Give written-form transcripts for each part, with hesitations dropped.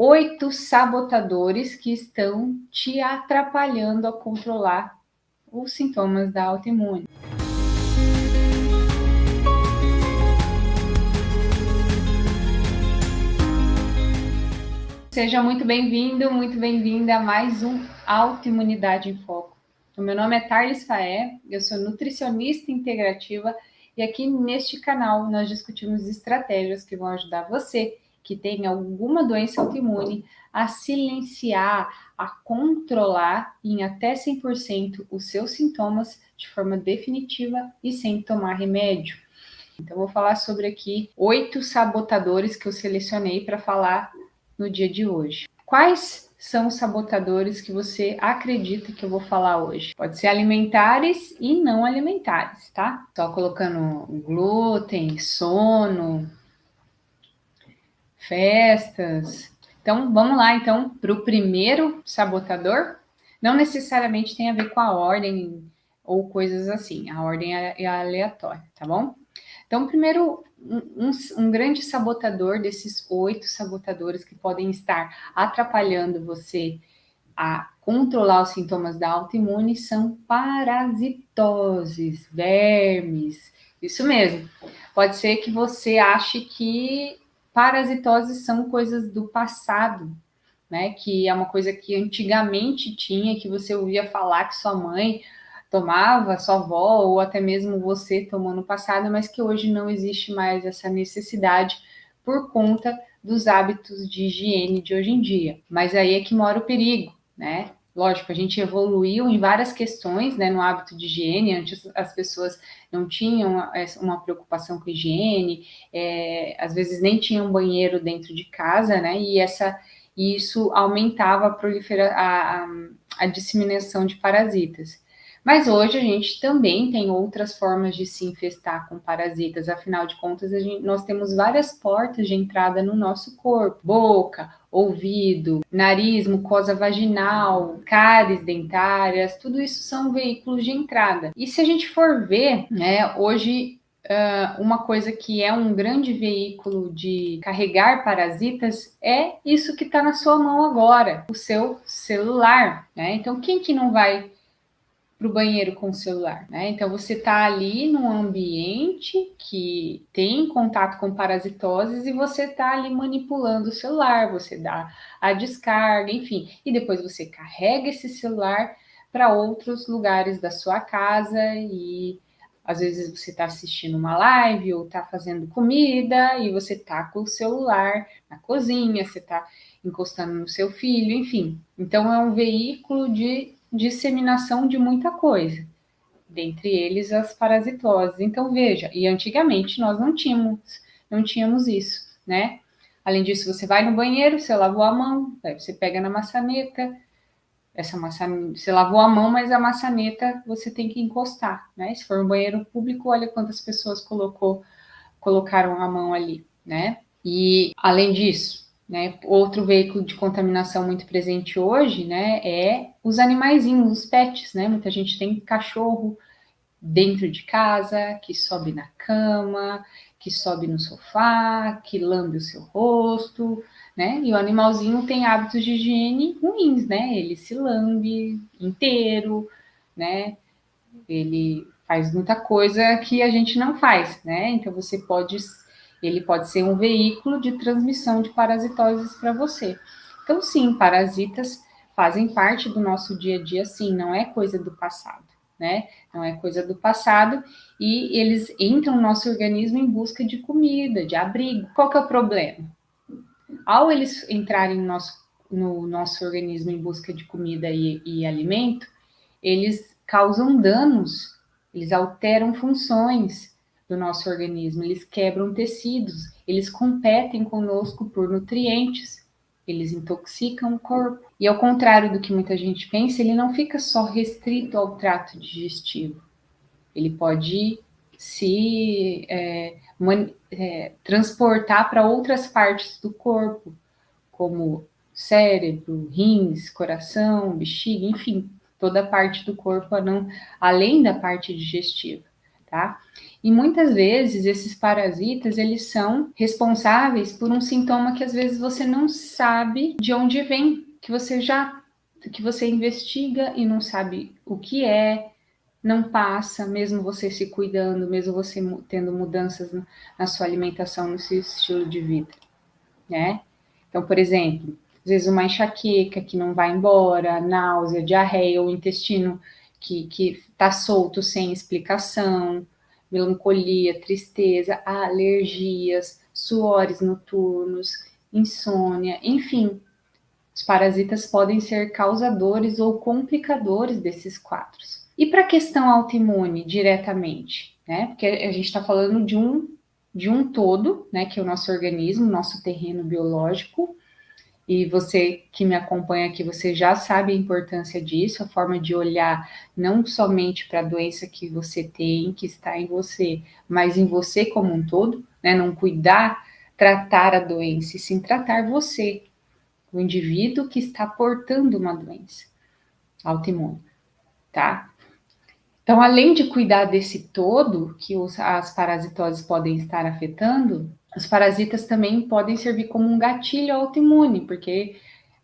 8 sabotadores que estão te atrapalhando a controlar os sintomas da autoimune. Seja muito bem-vindo, muito bem-vinda a mais um Autoimunidade em Foco. O meu nome é Tharlis Faé, eu sou nutricionista integrativa e aqui neste canal nós discutimos estratégias que vão ajudar você que tem alguma doença autoimune a silenciar, a controlar em até 100% os seus sintomas de forma definitiva e sem tomar remédio. Então, vou falar sobre aqui 8 sabotadores que eu selecionei para falar no dia de hoje. Quais são os sabotadores que você acredita que eu vou falar hoje? Pode ser alimentares e não alimentares, tá? Só colocando glúten, sono, festas. Então, vamos lá, então, para o primeiro sabotador. Não necessariamente tem a ver com a ordem ou coisas assim. A ordem é aleatória, tá bom? Então, primeiro, um grande sabotador desses 8 sabotadores que podem estar atrapalhando você a controlar os sintomas da autoimune são parasitoses, vermes. Isso mesmo. Pode ser que você ache que parasitoses são coisas do passado, né? Que é uma coisa que antigamente tinha, que você ouvia falar que sua mãe tomava, sua avó, ou até mesmo você tomou no passado, mas que hoje não existe mais essa necessidade por conta dos hábitos de higiene de hoje em dia. Mas aí é que mora o perigo, né? Lógico, a gente evoluiu em várias questões, né, no hábito de higiene. Antes as pessoas não tinham uma preocupação com higiene, às vezes nem tinham banheiro dentro de casa, né? E isso aumentava a disseminação de parasitas. Mas hoje a gente também tem outras formas de se infestar com parasitas, afinal de contas, nós temos várias portas de entrada no nosso corpo: boca, ouvido, nariz, mucosa vaginal, cáries dentárias, tudo isso são veículos de entrada. E se a gente for ver, né, hoje uma coisa que é um grande veículo de carregar parasitas é isso que está na sua mão agora, o seu celular, né? Então, quem que não vai para o banheiro com o celular, né? Então você está ali num ambiente que tem contato com parasitoses e você está ali manipulando o celular, você dá a descarga, enfim, e depois você carrega esse celular para outros lugares da sua casa e às vezes você está assistindo uma live ou está fazendo comida e você está com o celular na cozinha, você está encostando no seu filho, enfim. Então é um veículo de disseminação de muita coisa, dentre eles as parasitoses. Então veja, e antigamente nós não tínhamos isso, né? Além disso, você vai no banheiro, você lavou a mão, aí você pega na maçaneta, você lavou a mão, mas a maçaneta você tem que encostar, né? Se for um banheiro público, olha quantas pessoas colocaram a mão ali, né? E além disso, né, outro veículo de contaminação muito presente hoje, né, é os animaizinhos, os pets, né? Muita gente tem cachorro dentro de casa, que sobe na cama, que sobe no sofá, que lambe o seu rosto, né? E o animalzinho tem hábitos de higiene ruins, né? Ele se lambe inteiro, né? Ele faz muita coisa que a gente não faz, né? Então ele pode ser um veículo de transmissão de parasitoses para você. Então, sim, parasitas fazem parte do nosso dia a dia, sim, não é coisa do passado, né? Não é coisa do passado e eles entram no nosso organismo em busca de comida, de abrigo. Qual que é o problema? Ao eles entrarem no nosso organismo em busca de comida e alimento, eles causam danos, eles alteram funções do nosso organismo, eles quebram tecidos, eles competem conosco por nutrientes, eles intoxicam o corpo. E ao contrário do que muita gente pensa, ele não fica só restrito ao trato digestivo. Ele pode se transportar para outras partes do corpo, como cérebro, rins, coração, bexiga, enfim, toda a parte do corpo, além da parte digestiva, tá? E muitas vezes esses parasitas, eles são responsáveis por um sintoma que às vezes você não sabe de onde vem, que você investiga e não sabe o que é, não passa, mesmo você se cuidando, mesmo você tendo mudanças na sua alimentação, no seu estilo de vida, né? Então, por exemplo, às vezes uma enxaqueca que não vai embora, náusea, diarreia, ou intestino que tá solto sem explicação, melancolia, tristeza, alergias, suores noturnos, insônia, enfim, os parasitas podem ser causadores ou complicadores desses quadros. E para a questão autoimune, diretamente, né? Porque a gente está falando de um todo, né? Que é o nosso organismo, nosso terreno biológico. E você que me acompanha aqui, você já sabe a importância disso, a forma de olhar não somente para a doença que você tem, que está em você, mas em você como um todo, né? Não cuidar, tratar a doença, e sim tratar você, o indivíduo que está portando uma doença autoimune, tá? Então, além de cuidar desse todo que as parasitoses podem estar afetando, os parasitas também podem servir como um gatilho autoimune, porque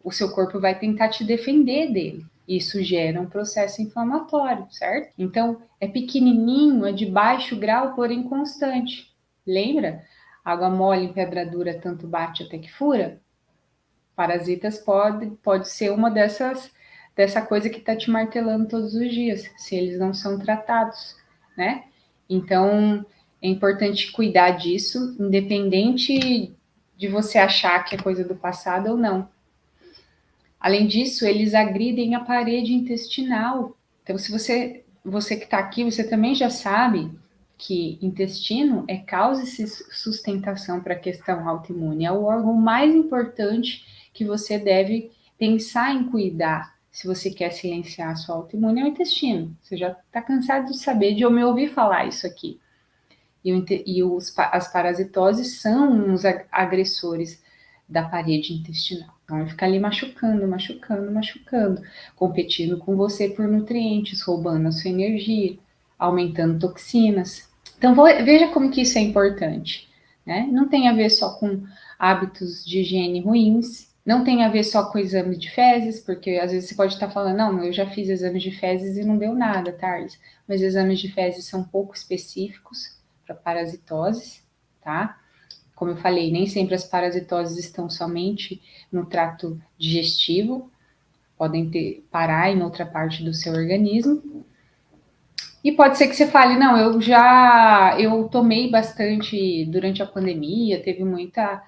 o seu corpo vai tentar te defender dele. Isso gera um processo inflamatório, certo? Então, é pequenininho, é de baixo grau, porém constante. Lembra? Água mole em pedra dura, tanto bate até que fura? Parasitas pode ser uma dessa coisa que está te martelando todos os dias, se eles não são tratados, né? Então, é importante cuidar disso, independente de você achar que é coisa do passado ou não. Além disso, eles agridem a parede intestinal. Então, se você que está aqui, você também já sabe que intestino é causa e sustentação para a questão autoimune. É o órgão mais importante que você deve pensar em cuidar. Se você quer silenciar a sua autoimune, é o intestino. Você já está cansado de saber, de me ouvir falar isso aqui. As parasitoses são uns agressores da parede intestinal. Então, ele fica ali machucando, machucando, machucando, competindo com você por nutrientes, roubando a sua energia, aumentando toxinas. Então, veja como que isso é importante, né? Não tem a ver só com hábitos de higiene ruins, não tem a ver só com exame de fezes, porque às vezes você pode estar falando, não, eu já fiz exames de fezes e não deu nada, Thales. Mas exames de fezes são pouco específicos para parasitoses, tá? Como eu falei, nem sempre as parasitoses estão somente no trato digestivo, podem parar em outra parte do seu organismo. E pode ser que você fale, não, eu tomei bastante durante a pandemia, teve muita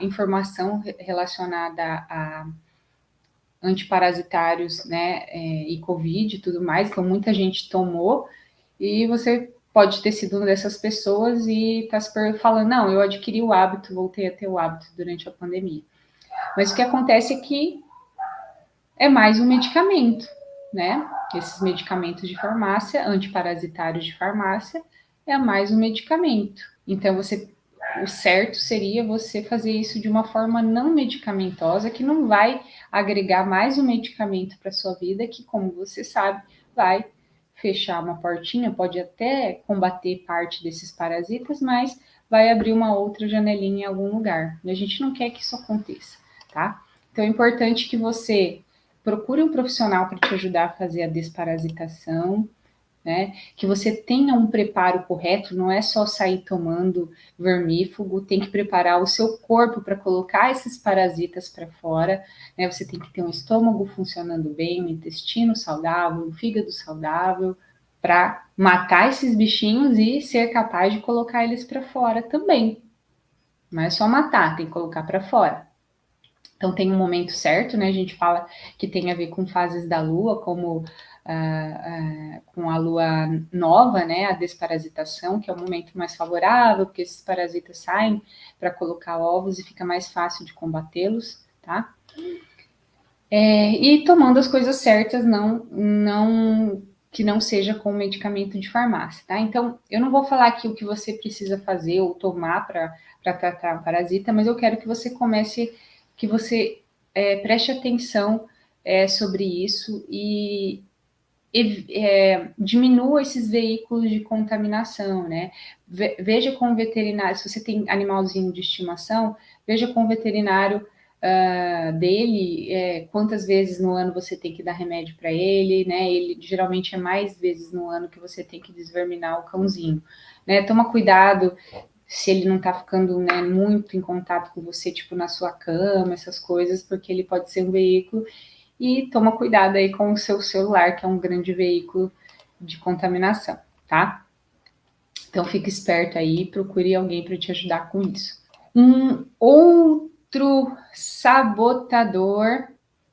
informação relacionada a antiparasitários, né, e Covid e tudo mais, então muita gente tomou, e você pode ter sido uma dessas pessoas e está falando, não, eu adquiri o hábito, voltei a ter o hábito durante a pandemia. Mas o que acontece é que é mais um medicamento, né? Esses medicamentos de farmácia, antiparasitários de farmácia, é mais um medicamento. Então, o certo seria você fazer isso de uma forma não medicamentosa, que não vai agregar mais um medicamento para sua vida, que, como você sabe, vai fechar uma portinha, pode até combater parte desses parasitas, mas vai abrir uma outra janelinha em algum lugar. E a gente não quer que isso aconteça, tá? Então é importante que você procure um profissional para te ajudar a fazer a desparasitação, né? Que você tenha um preparo correto, não é só sair tomando vermífugo, tem que preparar o seu corpo para colocar esses parasitas para fora, né? Você tem que ter um estômago funcionando bem, um intestino saudável, um fígado saudável, para matar esses bichinhos e ser capaz de colocar eles para fora também. Não é só matar, tem que colocar para fora. Então tem um momento certo, né? A gente fala que tem a ver com fases da lua, como com a lua nova, né? A desparasitação, que é o momento mais favorável, porque esses parasitas saem para colocar ovos e fica mais fácil de combatê-los, tá? E tomando as coisas certas, que não seja com medicamento de farmácia, tá? Então, eu não vou falar aqui o que você precisa fazer ou tomar para tratar um parasita, mas eu quero que você que você preste atenção sobre isso e diminua esses veículos de contaminação, né? Veja com o veterinário, se você tem animalzinho de estimação, veja com o veterinário dele quantas vezes no ano você tem que dar remédio para ele, né? Ele geralmente é mais vezes no ano que você tem que desverminar o cãozinho, né? Toma cuidado se ele não está ficando, né, muito em contato com você, tipo na sua cama, essas coisas, porque ele pode ser um veículo. E toma cuidado aí com o seu celular, que é um grande veículo de contaminação, tá? Então fique esperto aí, procure alguém para te ajudar com isso. Um outro sabotador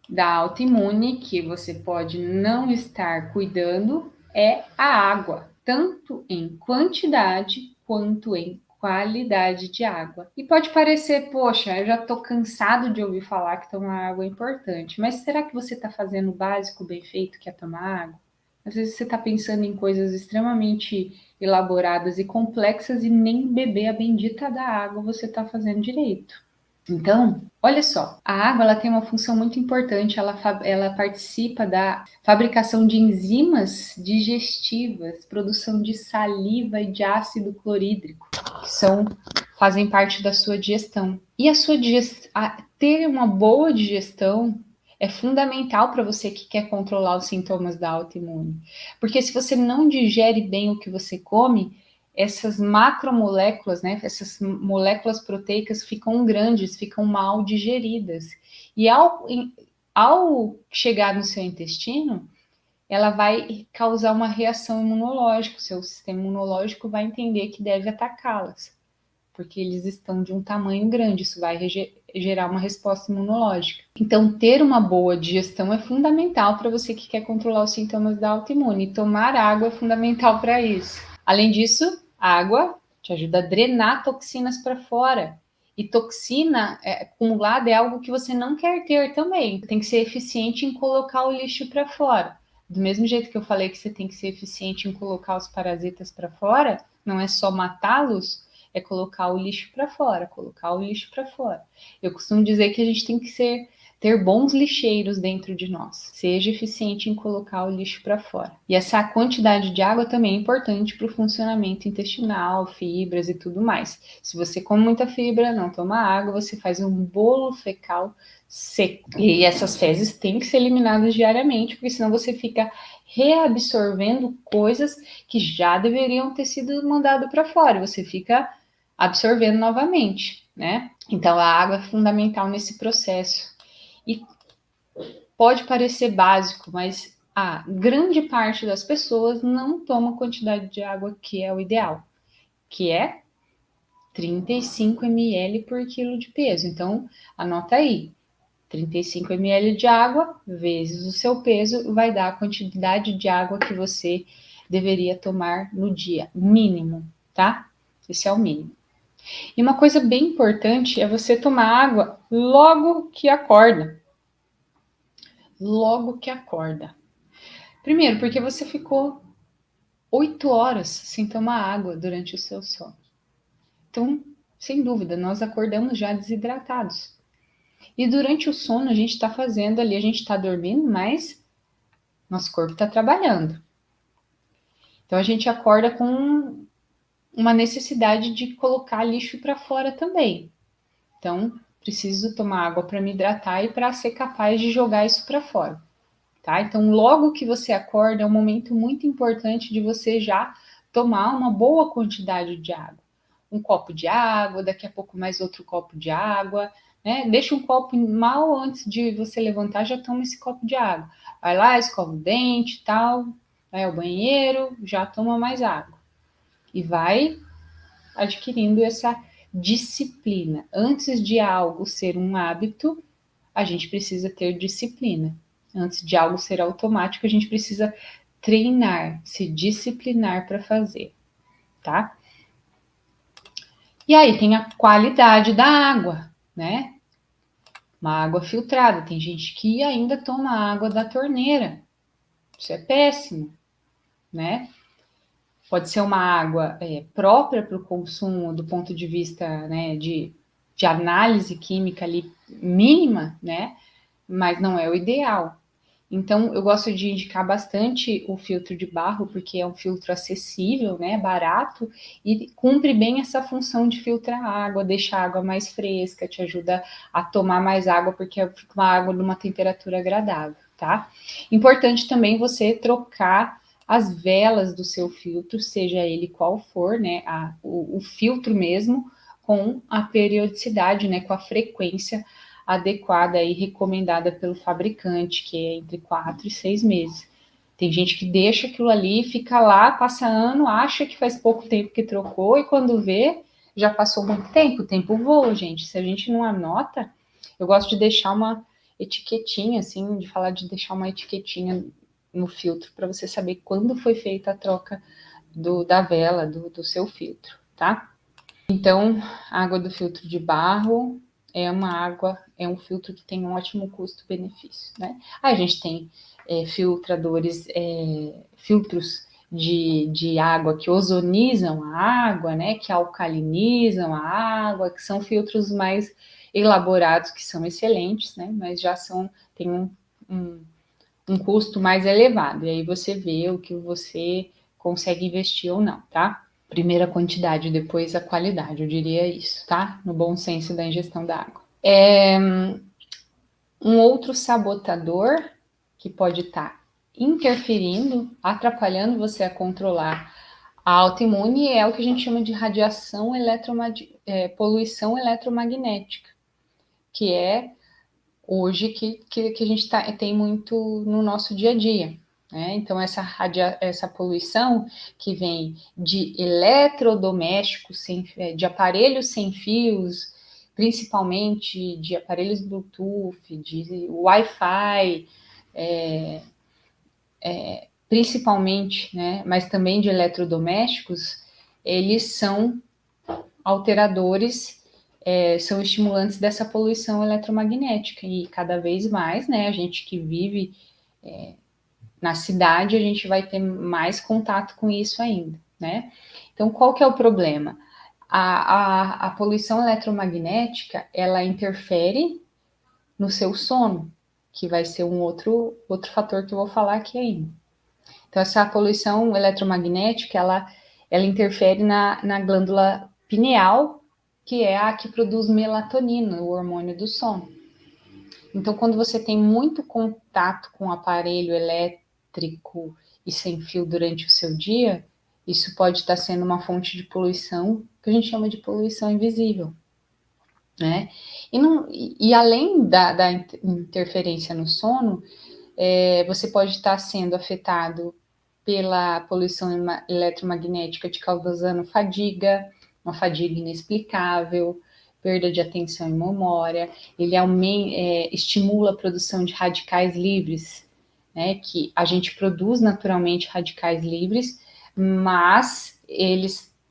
da autoimune que você pode não estar cuidando é a água, tanto em quantidade quanto em qualidade de água. E pode parecer, poxa, eu já estou cansado de ouvir falar que tomar água é importante, mas será que você está fazendo o básico bem feito, que é tomar água? Às vezes você está pensando em coisas extremamente elaboradas e complexas e nem beber a bendita da água você está fazendo direito. Então, olha só, a água ela tem uma função muito importante, ela participa da fabricação de enzimas digestivas, produção de saliva e de ácido clorídrico, que fazem parte da sua digestão. E ter uma boa digestão é fundamental para você que quer controlar os sintomas da autoimune. Porque se você não digere bem o que você come, essas macromoléculas, né, essas moléculas proteicas ficam grandes, ficam mal digeridas. E ao chegar no seu intestino, ela vai causar uma reação imunológica. O seu sistema imunológico vai entender que deve atacá-las, porque eles estão de um tamanho grande. Isso vai gerar uma resposta imunológica. Então, ter uma boa digestão é fundamental para você que quer controlar os sintomas da autoimune. Tomar água é fundamental para isso. Além disso, a água te ajuda a drenar toxinas para fora. E toxina acumulada é algo que você não quer ter também. Tem que ser eficiente em colocar o lixo para fora. Do mesmo jeito que eu falei que você tem que ser eficiente em colocar os parasitas para fora, não é só matá-los, é colocar o lixo para fora, colocar o lixo para fora. Eu costumo dizer que a gente tem que ter bons lixeiros dentro de nós. Seja eficiente em colocar o lixo para fora. E essa quantidade de água também é importante para o funcionamento intestinal, fibras e tudo mais. Se você come muita fibra, não toma água, você faz um bolo fecal seco. E essas fezes têm que ser eliminadas diariamente, porque senão você fica reabsorvendo coisas que já deveriam ter sido mandadas para fora. Você fica absorvendo novamente, né? Então a água é fundamental nesse processo. E pode parecer básico, mas a grande parte das pessoas não toma a quantidade de água que é o ideal, que é 35 ml por quilo de peso. Então, anota aí, 35 ml de água vezes o seu peso vai dar a quantidade de água que você deveria tomar no dia, mínimo, tá? Esse é o mínimo. E uma coisa bem importante é você tomar água logo que acorda. Logo que acorda. Primeiro, porque você ficou 8 horas sem tomar água durante o seu sono. Então, sem dúvida, nós acordamos já desidratados. E durante o sono a gente está fazendo ali, a gente está dormindo, mas nosso corpo está trabalhando. Então a gente acorda com uma necessidade de colocar lixo para fora também. Então, preciso tomar água para me hidratar e para ser capaz de jogar isso para fora. Tá? Então, logo que você acorda, é um momento muito importante de você já tomar uma boa quantidade de água. Um copo de água, daqui a pouco mais outro copo de água, né? Deixa um copo mal antes de você levantar, já toma esse copo de água. Vai lá, escova o dente e tal, vai ao banheiro, já toma mais água. E vai adquirindo essa disciplina. Antes de algo ser um hábito, a gente precisa ter disciplina. Antes de algo ser automático, a gente precisa treinar, se disciplinar para fazer, tá? E aí tem a qualidade da água, né? Uma água filtrada. Tem gente que ainda toma água da torneira. Isso é péssimo, né? Pode ser uma água própria para o consumo do ponto de vista, né, de análise química ali mínima, né? Mas não é o ideal. Então, eu gosto de indicar bastante o filtro de barro, porque é um filtro acessível, né, barato, e cumpre bem essa função de filtrar a água, deixar a água mais fresca, te ajuda a tomar mais água, porque fica uma água numa temperatura agradável, tá? Importante também você trocar as velas do seu filtro, seja ele qual for, né, o filtro mesmo, com a periodicidade, né, com a frequência adequada e recomendada pelo fabricante, que é entre 4 e 6 meses. Tem gente que deixa aquilo ali, fica lá, passa ano, acha que faz pouco tempo que trocou, e quando vê, já passou muito tempo. O tempo voa, gente. Se a gente não anota, eu gosto de deixar uma etiquetinha, assim, de falar de deixar uma etiquetinha no filtro, para você saber quando foi feita a troca da vela, do seu filtro, tá? Então, a água do filtro de barro é um filtro que tem um ótimo custo-benefício, né? Aí a gente tem filtros de água que ozonizam a água, né? Que alcalinizam a água, que são filtros mais elaborados, que são excelentes, né? Mas tem um, um custo mais elevado. E aí você vê o que você consegue investir ou não, tá? Primeiro a quantidade, depois a qualidade, eu diria isso, tá? No bom senso da ingestão da água. Um outro sabotador que pode estar interferindo, atrapalhando você a controlar a autoimune é o que a gente chama de poluição eletromagnética, que é hoje que a gente tem muito no nosso dia a dia. Né? Então, essa poluição que vem de eletrodomésticos, de aparelhos sem fios, principalmente de aparelhos Bluetooth, de Wi-Fi, principalmente, né? Mas também de eletrodomésticos, eles são alteradores, são estimulantes dessa poluição eletromagnética, e cada vez mais, né, a gente que vive na cidade, a gente vai ter mais contato com isso ainda, né? Então, qual que é o problema? A poluição eletromagnética, ela interfere no seu sono, que vai ser um outro fator que eu vou falar aqui ainda. Então, essa poluição eletromagnética, ela interfere na glândula pineal, que é a que produz melatonina, o hormônio do sono. Então, quando você tem muito contato com o aparelho elétrico e sem fio durante o seu dia, isso pode estar sendo uma fonte de poluição que a gente chama de poluição invisível, né? E além da interferência no sono, você pode estar sendo afetado pela poluição eletromagnética, te causando fadiga, uma fadiga inexplicável, perda de atenção e memória. Ele estimula a produção de radicais livres, né? Que a gente produz naturalmente radicais livres, mas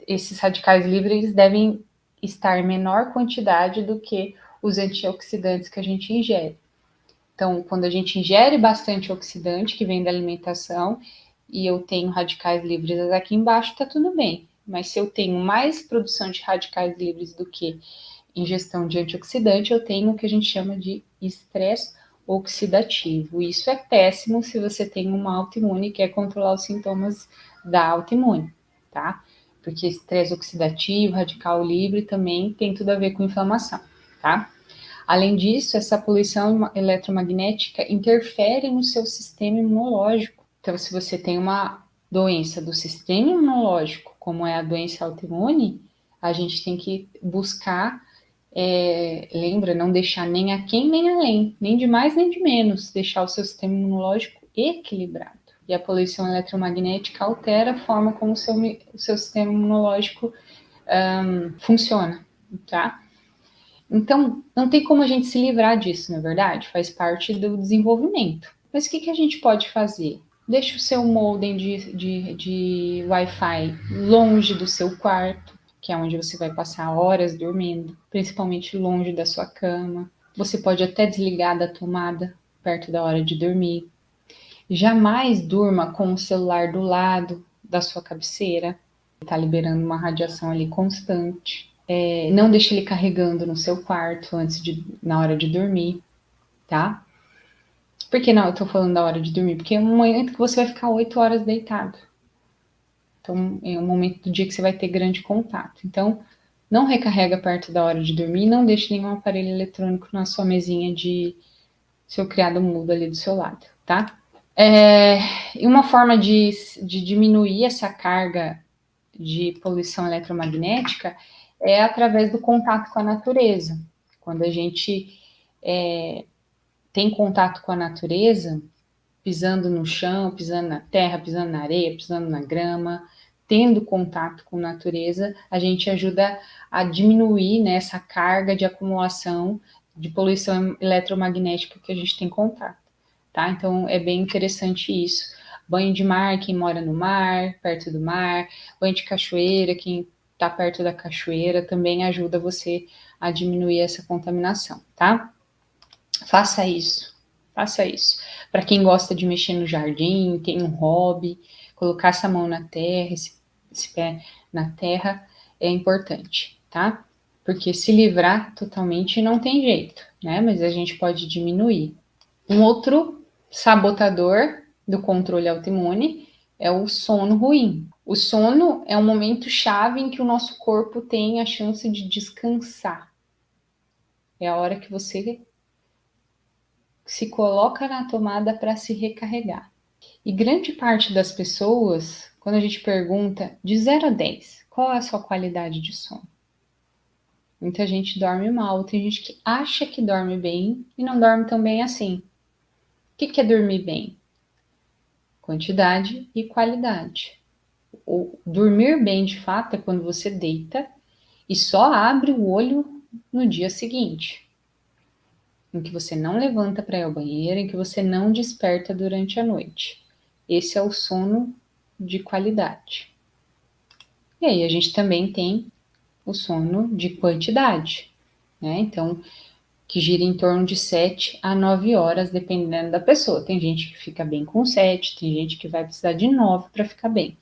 esses radicais livres devem estar em menor quantidade do que os antioxidantes que a gente ingere. Então, quando a gente ingere bastante oxidante que vem da alimentação e eu tenho radicais livres aqui embaixo, está tudo bem. Mas se eu tenho mais produção de radicais livres do que ingestão de antioxidante, eu tenho o que a gente chama de estresse oxidativo. Isso é péssimo se você tem uma autoimune e quer controlar os sintomas da autoimune, tá? Porque estresse oxidativo, radical livre também tem tudo a ver com inflamação, tá? Além disso, essa poluição eletromagnética interfere no seu sistema imunológico. Então, se você tem uma doença do sistema imunológico, como é a doença autoimune, a gente tem que buscar, lembra, não deixar nem aquém nem além, nem de mais nem de menos, deixar o seu sistema imunológico equilibrado. E a poluição eletromagnética altera a forma como o seu sistema imunológico funciona, tá? Então, não tem como a gente se livrar disso, na verdade, faz parte do desenvolvimento. Mas o que a gente pode fazer? Deixa o seu modem de Wi-Fi longe do seu quarto, que é onde você vai passar horas dormindo, principalmente longe da sua cama. Você pode até desligar da tomada perto da hora de dormir. Jamais durma com o celular do lado da sua cabeceira, está liberando uma radiação ali constante. Não deixe ele carregando no seu quarto na hora de dormir, tá? Por que não eu tô falando da hora de dormir? Porque é um momento que você vai ficar 8 horas deitado. Então, é um momento do dia que você vai ter grande contato. Então, não recarrega perto da hora de dormir, não deixe nenhum aparelho eletrônico na sua mesinha de seu criado mudo ali do seu lado, tá? E uma forma de diminuir essa carga de poluição eletromagnética é através do contato com a natureza. Quando a gente tem contato com a natureza, pisando no chão, pisando na terra, pisando na areia, pisando na grama, tendo contato com a natureza, a gente ajuda a diminuir, né, essa carga de acumulação de poluição eletromagnética que a gente tem contato, tá? Então é bem interessante isso. Banho de mar, quem mora no mar, perto do mar, banho de cachoeira, quem está perto da cachoeira, também ajuda você a diminuir essa contaminação, tá? Faça isso, faça isso. Para quem gosta de mexer no jardim, tem um hobby, colocar essa mão na terra, esse pé na terra é importante, tá? Porque se livrar totalmente não tem jeito, né? Mas a gente pode diminuir. Um outro sabotador do controle autoimune é o sono ruim. O sono é um momento chave em que o nosso corpo tem a chance de descansar. É a hora que você se coloca na tomada para se recarregar. E grande parte das pessoas, quando a gente pergunta de 0 a 10, qual é a sua qualidade de sono? Muita gente dorme mal, tem gente que acha que dorme bem e não dorme tão bem assim. O que é dormir bem? Quantidade e qualidade. O dormir bem de fato é quando você deita e só abre o olho no dia seguinte, em que você não levanta para ir ao banheiro, em que você não desperta durante a noite. Esse é o sono de qualidade. E aí a gente também tem o sono de quantidade, né? Então, que gira em torno de 7 a 9 horas, dependendo da pessoa. Tem gente que fica bem com 7, tem gente que vai precisar de 9 para ficar bem,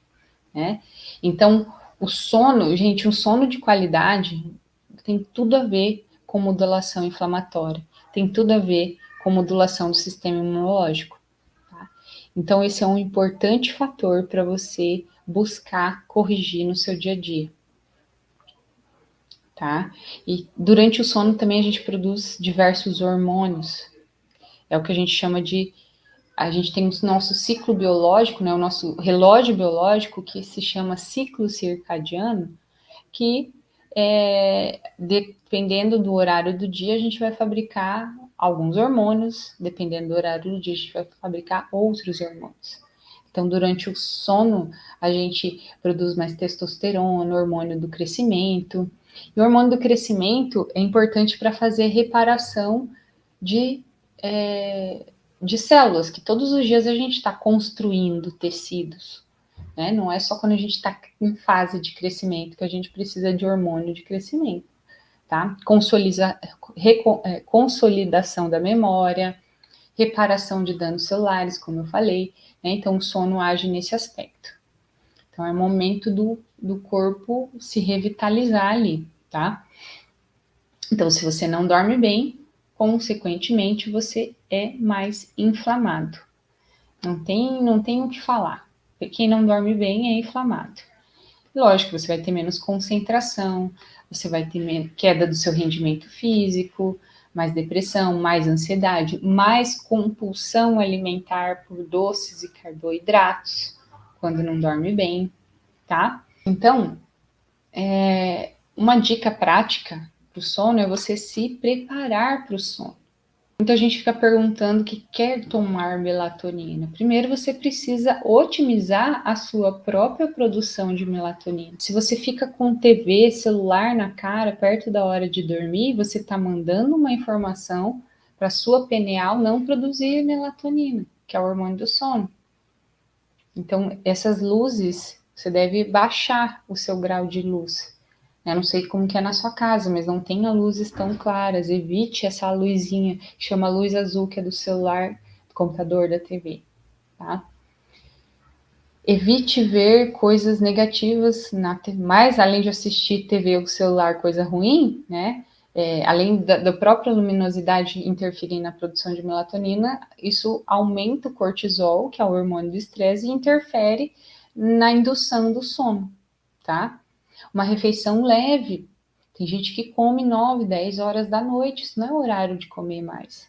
né? Então, o sono, gente, um sono de qualidade tem tudo a ver com modulação inflamatória, tem tudo a ver com modulação do sistema imunológico. Tá? Então, esse é um importante fator para você buscar corrigir no seu dia a dia. Tá? E durante o sono também a gente produz diversos hormônios. É o que a gente chama de. A gente tem o nosso ciclo biológico, né, o nosso relógio biológico, que se chama ciclo circadiano, que dependendo do horário do dia, a gente vai fabricar alguns hormônios, dependendo do horário do dia, a gente vai fabricar outros hormônios. Então, durante o sono, a gente produz mais testosterona, hormônio do crescimento. E o hormônio do crescimento é importante para fazer reparação de, de células, que todos os dias a gente está construindo tecidos. Né? Não é só quando a gente está em fase de crescimento que a gente precisa de hormônio de crescimento. Tá? Consolidação da memória, reparação de danos celulares, como eu falei. Né? Então, o sono age nesse aspecto. Então, é momento do corpo se revitalizar ali, tá? Então, se você não dorme bem, consequentemente, você é mais inflamado. Não tem o que falar. Quem não dorme bem é inflamado. Lógico, você vai ter menos concentração, você vai ter queda do seu rendimento físico, mais depressão, mais ansiedade, mais compulsão alimentar por doces e carboidratos, quando não dorme bem, tá? Então, uma dica prática para o sono é você se preparar para o sono. Muita gente fica perguntando que quer tomar melatonina. Primeiro, você precisa otimizar a sua própria produção de melatonina. Se você fica com TV, celular na cara perto da hora de dormir, você está mandando uma informação para a sua pineal não produzir melatonina, que é o hormônio do sono. Então, essas luzes, você deve baixar o seu grau de luz. Eu não sei como que é na sua casa, mas não tenha luzes tão claras. Evite essa luzinha, que chama luz azul, que é do celular, do computador, da TV, tá? Evite ver coisas negativas, mais além de assistir TV ou celular, coisa ruim, né? além da própria luminosidade interferir na produção de melatonina, isso aumenta o cortisol, que é o hormônio do estresse, e interfere na indução do sono, tá? Uma refeição leve. Tem gente que come 9, 10 horas da noite, isso não é horário de comer mais.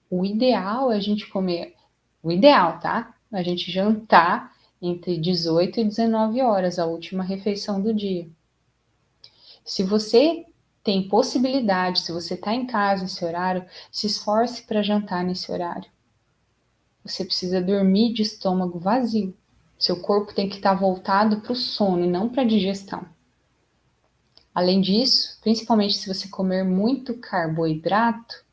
O ideal é a gente comer, o ideal, tá? A gente jantar entre 18 e 19 horas, a última refeição do dia. Se você tem possibilidade, se você está em casa nesse horário, se esforce para jantar nesse horário. Você precisa dormir de estômago vazio. Seu corpo tem que estar voltado para o sono e não para a digestão. Além disso, principalmente se você comer muito carboidrato,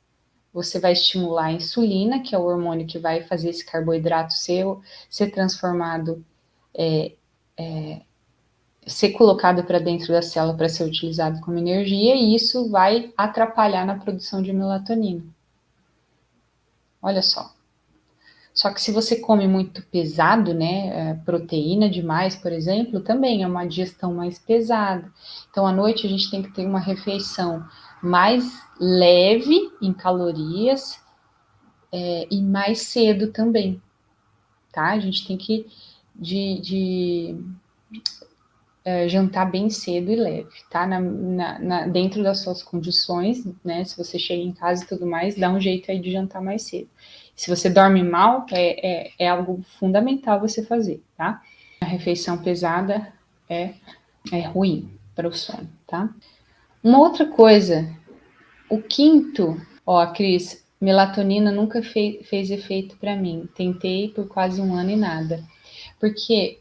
você vai estimular a insulina, que é o hormônio que vai fazer esse carboidrato ser transformado, ser colocado para dentro da célula para ser utilizado como energia, e isso vai atrapalhar na produção de melatonina. Olha só. Só que se você come muito pesado, né, proteína demais, por exemplo, também é uma digestão mais pesada. Então, à noite a gente tem que ter uma refeição mais leve em calorias, e mais cedo também, tá? A gente tem que jantar bem cedo e leve, tá? Dentro das suas condições, né? Se você chega em casa e tudo mais, dá um jeito aí de jantar mais cedo. Se você dorme mal, é algo fundamental você fazer, tá? A refeição pesada é ruim para o sono, tá? Uma outra coisa, o quinto, ó, Cris, melatonina nunca fez efeito para mim. Tentei por quase um ano e nada. Porque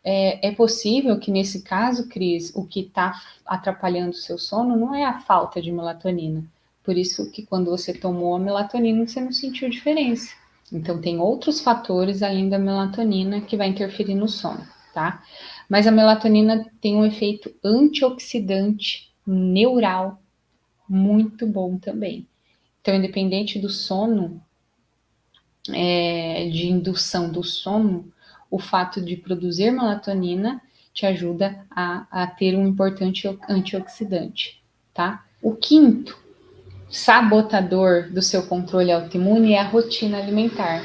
é possível que nesse caso, Cris, o que está atrapalhando o seu sono não é a falta de melatonina. Por isso que quando você tomou a melatonina, você não sentiu diferença. Então, tem outros fatores além da melatonina que vai interferir no sono, tá? Mas a melatonina tem um efeito antioxidante neural muito bom também. Então, independente do sono, de indução do sono, o fato de produzir melatonina te ajuda a ter um importante antioxidante, tá? O quinto sabotador do seu controle autoimune é a rotina alimentar.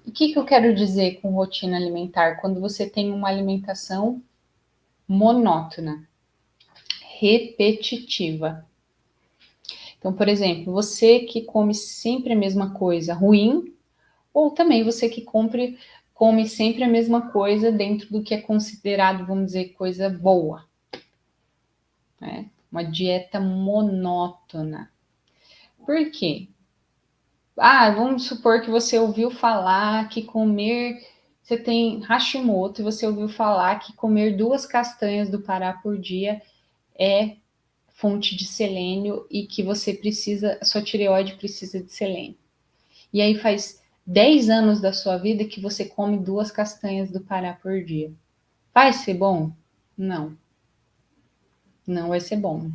O que eu quero dizer com rotina alimentar? Quando você tem uma alimentação monótona, repetitiva. Então, por exemplo, você que come sempre a mesma coisa ruim, ou também você que come sempre a mesma coisa dentro do que é considerado, vamos dizer, coisa boa. Né? Uma dieta monótona. Por quê? Vamos supor que você ouviu falar que você tem Hashimoto e você ouviu falar que comer 2 castanhas do Pará por dia é fonte de selênio e que sua tireoide precisa de selênio. E aí faz 10 anos da sua vida que você come 2 castanhas do Pará por dia. Vai ser bom? Não. Não vai ser bom.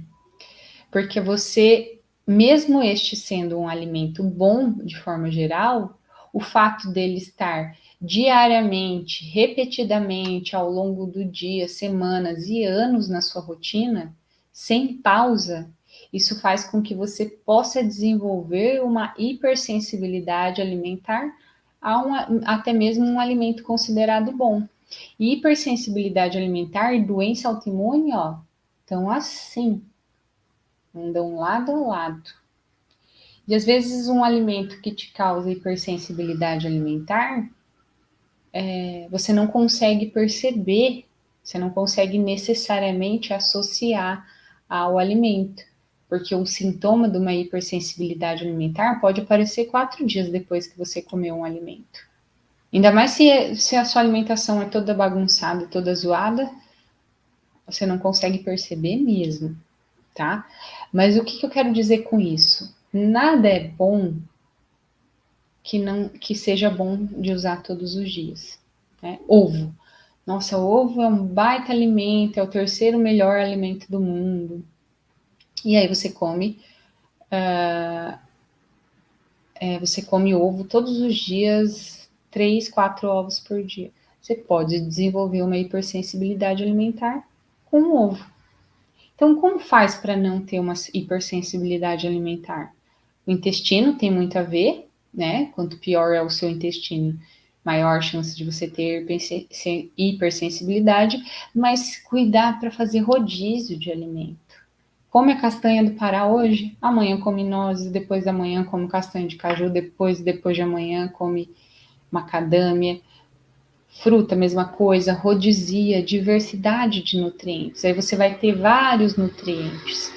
Porque você, mesmo este sendo um alimento bom de forma geral, o fato dele estar diariamente, repetidamente, ao longo do dia, semanas e anos na sua rotina, sem pausa, isso faz com que você possa desenvolver uma hipersensibilidade alimentar até mesmo um alimento considerado bom. E hipersensibilidade alimentar e doença autoimune, ó, estão assim, andam lado a lado. E às vezes um alimento que te causa hipersensibilidade alimentar, você não consegue perceber, você não consegue necessariamente associar ao alimento. Porque o sintoma de uma hipersensibilidade alimentar pode aparecer 4 dias depois que você comeu um alimento. Ainda mais se a sua alimentação é toda bagunçada, toda zoada, você não consegue perceber mesmo, tá? Mas o que eu quero dizer com isso? Nada é bom que seja bom de usar todos os dias. Né? Ovo. Nossa, ovo é um baita alimento, é o terceiro melhor alimento do mundo. E aí você come ovo todos os dias, 3, 4 ovos por dia. Você pode desenvolver uma hipersensibilidade alimentar com o ovo. Então, como faz para não ter uma hipersensibilidade alimentar? O intestino tem muito a ver, né? Quanto pior é o seu intestino, maior a chance de você ter hipersensibilidade, mas cuidar para fazer rodízio de alimento. Come a castanha do Pará hoje, amanhã come nozes, depois da manhã come castanha de caju, depois de amanhã come macadâmia. Fruta, mesma coisa, rodizia, diversidade de nutrientes. Aí você vai ter vários nutrientes,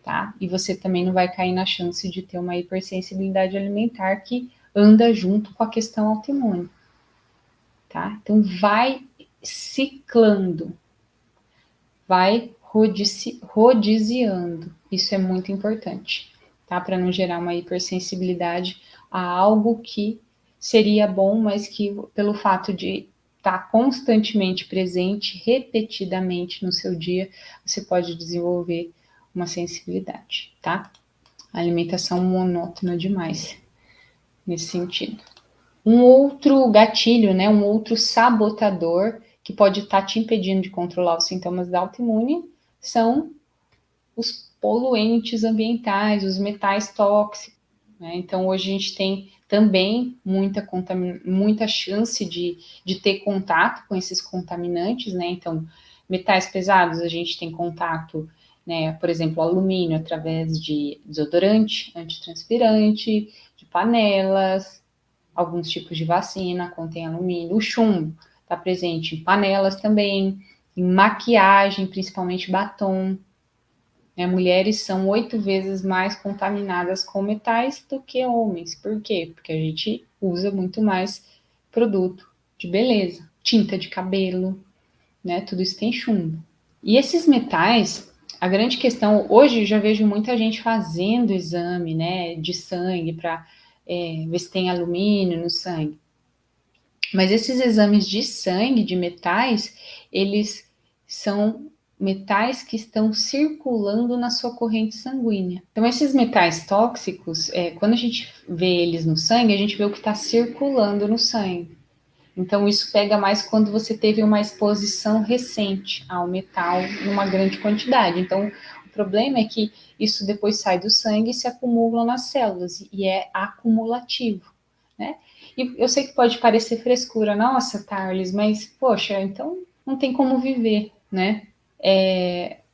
tá? E você também não vai cair na chance de ter uma hipersensibilidade alimentar que anda junto com a questão autoimune, tá? Então vai ciclando, vai rodiziando. Isso é muito importante, tá? Para não gerar uma hipersensibilidade a algo que seria bom, mas que pelo fato de estar constantemente presente, repetidamente no seu dia, você pode desenvolver uma sensibilidade, tá? A alimentação monótona demais nesse sentido. Um outro gatilho, né, um outro sabotador que pode estar te impedindo de controlar os sintomas da autoimune são os poluentes ambientais, os metais tóxicos, né? Então, hoje a gente tem também muita chance de ter contato com esses contaminantes, né? Então, metais pesados, a gente tem contato, né? Por exemplo, alumínio através de desodorante, antitranspirante, de panelas, alguns tipos de vacina contém alumínio. O chumbo está presente em panelas também, em maquiagem, principalmente batom. Né? Mulheres são 8 vezes mais contaminadas com metais do que homens. Por quê? Porque a gente usa muito mais produto de beleza, tinta de cabelo, né? Tudo isso tem chumbo. E esses metais, a grande questão, hoje eu já vejo muita gente fazendo exame, né, de sangue para ver se tem alumínio no sangue. Mas esses exames de sangue, de metais, eles são metais que estão circulando na sua corrente sanguínea. Então, esses metais tóxicos, quando a gente vê eles no sangue, a gente vê o que está circulando no sangue. Então, isso pega mais quando você teve uma exposição recente ao metal numa grande quantidade. Então, o problema é que isso depois sai do sangue e se acumula nas células, e é acumulativo, né? E eu sei que pode parecer frescura, nossa, Tarles, mas, poxa, então não tem como viver, né?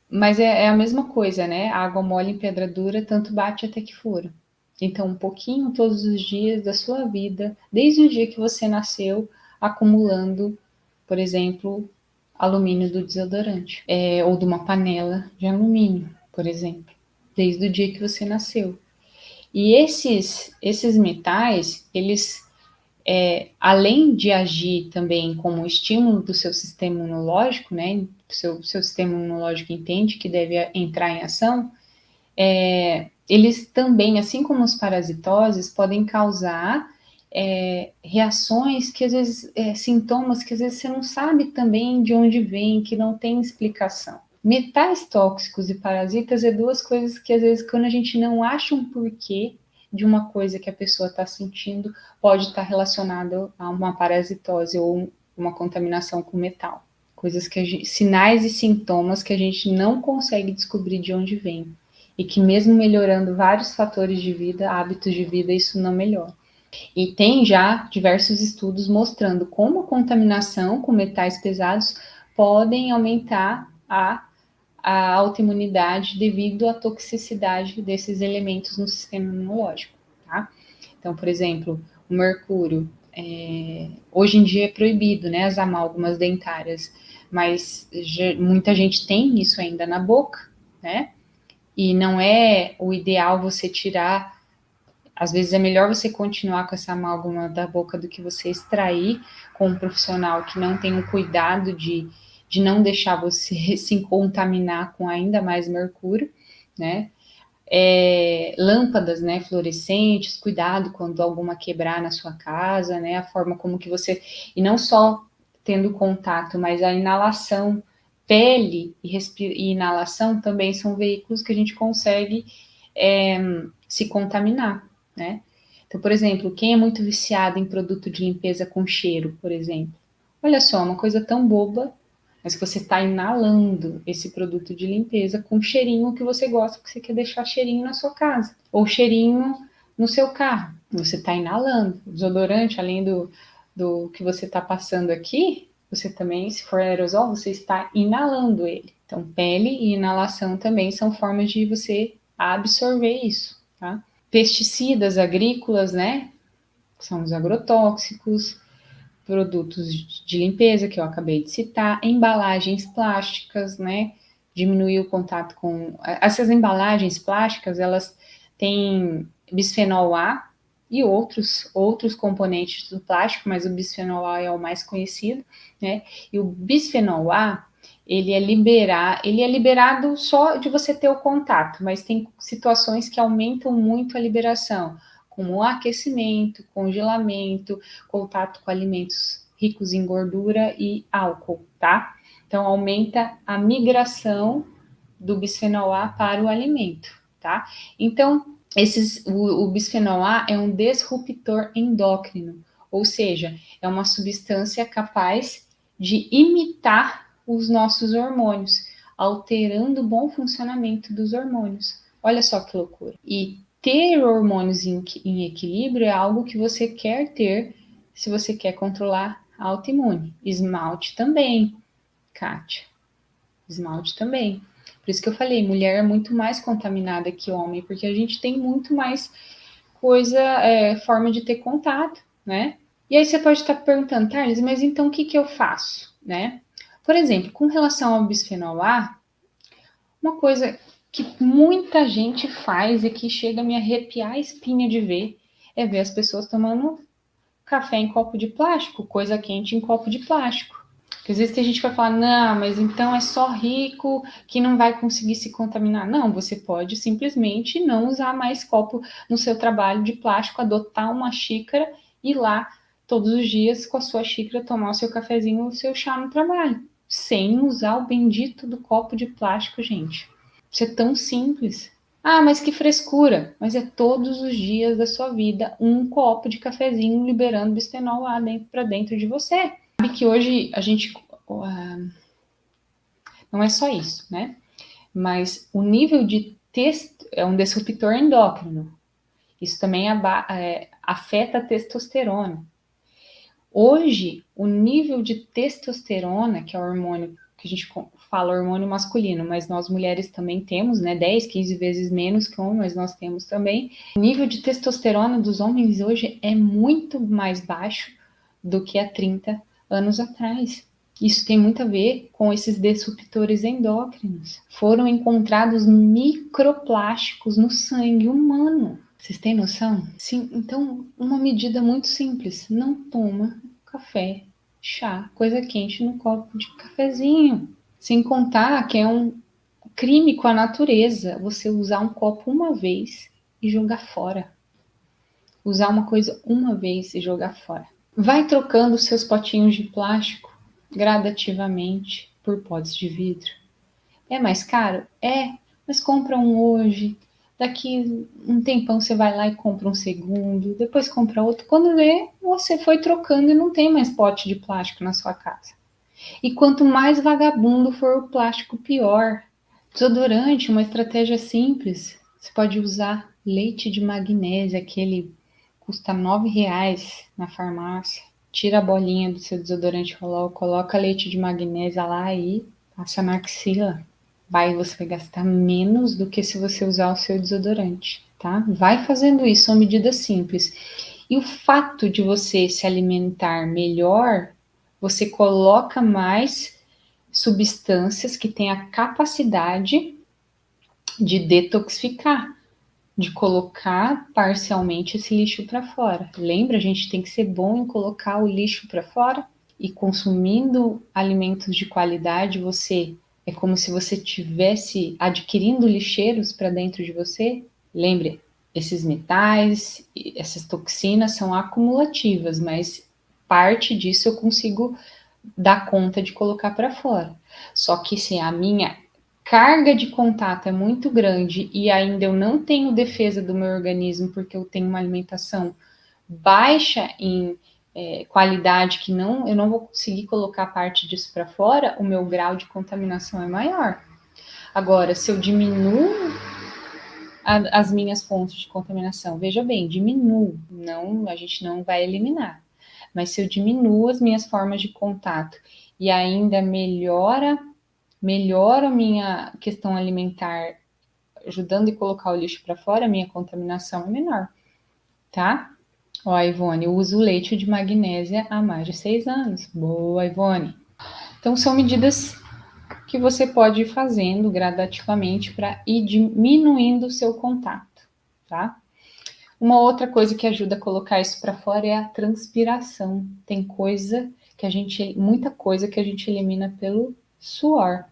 Mas é a mesma coisa, né? A água mole em pedra dura, tanto bate até que fura. Então, um pouquinho todos os dias da sua vida, desde o dia que você nasceu, acumulando, por exemplo, alumínio do desodorante, ou de uma panela de alumínio, por exemplo, desde o dia que você nasceu. E esses metais, eles, além de agir também como estímulo do seu sistema imunológico, né? Seu sistema imunológico entende que deve entrar em ação, eles também, assim como os parasitoses, podem causar reações que às vezes, sintomas que às vezes você não sabe também de onde vem, que não tem explicação. Metais tóxicos e parasitas é duas coisas que às vezes quando a gente não acha um porquê de uma coisa que a pessoa está sentindo, pode estar relacionado a uma parasitose ou uma contaminação com metal. Coisas que sinais e sintomas que a gente não consegue descobrir de onde vem. E que mesmo melhorando vários fatores de vida, hábitos de vida, isso não melhora. E tem já diversos estudos mostrando como a contaminação com metais pesados podem aumentar a autoimunidade devido à toxicidade desses elementos no sistema imunológico, tá? Então, por exemplo, o mercúrio, hoje em dia é proibido, né, as amálgamas dentárias, mas muita gente tem isso ainda na boca, né? E não é o ideal você tirar. Às vezes é melhor você continuar com essa amálgama da boca do que você extrair com um profissional que não tem o cuidado de não deixar você se contaminar com ainda mais mercúrio, né? Lâmpadas, né, fluorescentes, cuidado quando alguma quebrar na sua casa, né? A forma como que você... E não só tendo contato, mas a inalação, pele e inalação também são veículos que a gente consegue se contaminar, né? Então, por exemplo, quem é muito viciado em produto de limpeza com cheiro, por exemplo, olha só, uma coisa tão boba, mas que você está inalando esse produto de limpeza com cheirinho que você gosta, porque você quer deixar cheirinho na sua casa, ou cheirinho no seu carro. Você está inalando. O desodorante, além do que você está passando aqui, você também, se for aerosol, você está inalando ele. Então, pele e inalação também são formas de você absorver isso, tá? Pesticidas agrícolas, né? São os agrotóxicos, produtos de limpeza, que eu acabei de citar, embalagens plásticas, né? Diminuir o contato com... Essas embalagens plásticas, elas têm bisfenol A e outros componentes do plástico, mas o bisfenol A é o mais conhecido, né? E o bisfenol A, ele é liberado só de você ter o contato, mas tem situações que aumentam muito a liberação, como o aquecimento, congelamento, contato com alimentos ricos em gordura e álcool, tá? Então, aumenta a migração do bisfenol A para o alimento, tá? Então, o bisfenol A é um disruptor endócrino, ou seja, é uma substância capaz de imitar os nossos hormônios, alterando o bom funcionamento dos hormônios. Olha só que loucura. E ter hormônios em equilíbrio é algo que você quer ter se você quer controlar a autoimune. Esmalte também, Kátia. Esmalte também. Por isso que eu falei, mulher é muito mais contaminada que homem, porque a gente tem muito mais forma de ter contato, né? E aí você pode estar perguntando, Thales, mas então o que eu faço, né? Por exemplo, com relação ao bisfenol A, uma coisa que muita gente faz e que chega a me arrepiar a espinha de ver é ver as pessoas tomando café em copo de plástico, coisa quente em copo de plástico. Porque às vezes tem gente que vai falar, não, mas então é só rico que não vai conseguir se contaminar. Não, você pode simplesmente não usar mais copo no seu trabalho de plástico, adotar uma xícara e ir lá todos os dias com a sua xícara tomar o seu cafezinho ou o seu chá no trabalho, sem usar o bendito do copo de plástico, gente. Isso é tão simples. Ah, mas que frescura! Mas é todos os dias da sua vida um copo de cafezinho liberando bisfenol A para dentro de você. Sabe que hoje a gente não é só isso, né? Mas o nível de texto é um disruptor endócrino. Isso também afeta a testosterona. Hoje, o nível de testosterona, que é o hormônio que a gente fala hormônio masculino, mas nós mulheres também temos, né? 10, 15 vezes menos que homens, mas nós temos também. O nível de testosterona dos homens hoje é muito mais baixo do que há 30 anos atrás. Isso tem muito a ver com esses disruptores endócrinos. Foram encontrados microplásticos no sangue humano. Vocês têm noção? Sim, então uma medida muito simples. Não toma café, chá, coisa quente no copo de cafezinho. Sem contar que é um crime com a natureza você usar um copo uma vez e jogar fora. Usar uma coisa uma vez e jogar fora. Vai trocando seus potinhos de plástico gradativamente por potes de vidro. É mais caro? É, mas compra um hoje. Daqui um tempão você vai lá e compra um segundo, depois compra outro. Quando vê, você foi trocando e não tem mais pote de plástico na sua casa. E quanto mais vagabundo for o plástico, pior. Desodorante, uma estratégia simples. Você pode usar leite de magnésio, aquele custa R$ 9 na farmácia. Tira a bolinha do seu desodorante, coloca leite de magnésio lá e passa na axila. Você vai gastar menos do que se você usar o seu desodorante, tá? Vai fazendo isso, são medidas simples. E o fato de você se alimentar melhor, você coloca mais substâncias que têm a capacidade de detoxificar, de colocar parcialmente esse lixo para fora. Lembra, a gente tem que ser bom em colocar o lixo para fora? E consumindo alimentos de qualidade, é como se você tivesse adquirindo lixeiros para dentro de você. Lembre, esses metais, essas toxinas são acumulativas, mas parte disso eu consigo dar conta de colocar para fora. Só que se a minha carga de contato é muito grande e ainda eu não tenho defesa do meu organismo porque eu tenho uma alimentação baixa em qualidade que eu não vou conseguir colocar parte disso para fora, o meu grau de contaminação é maior. Agora, se eu diminuo as minhas fontes de contaminação, veja bem, diminuo, não, a gente não vai eliminar, mas se eu diminuo as minhas formas de contato e ainda melhora a minha questão alimentar, ajudando a colocar o lixo para fora, a minha contaminação é menor, tá? Ó, Ivone, eu uso leite de magnésia há mais de 6 anos. Boa, Ivone. Então, são medidas que você pode ir fazendo gradativamente para ir diminuindo o seu contato, tá? Uma outra coisa que ajuda a colocar isso para fora é a transpiração. Tem muita coisa que a gente elimina pelo suor.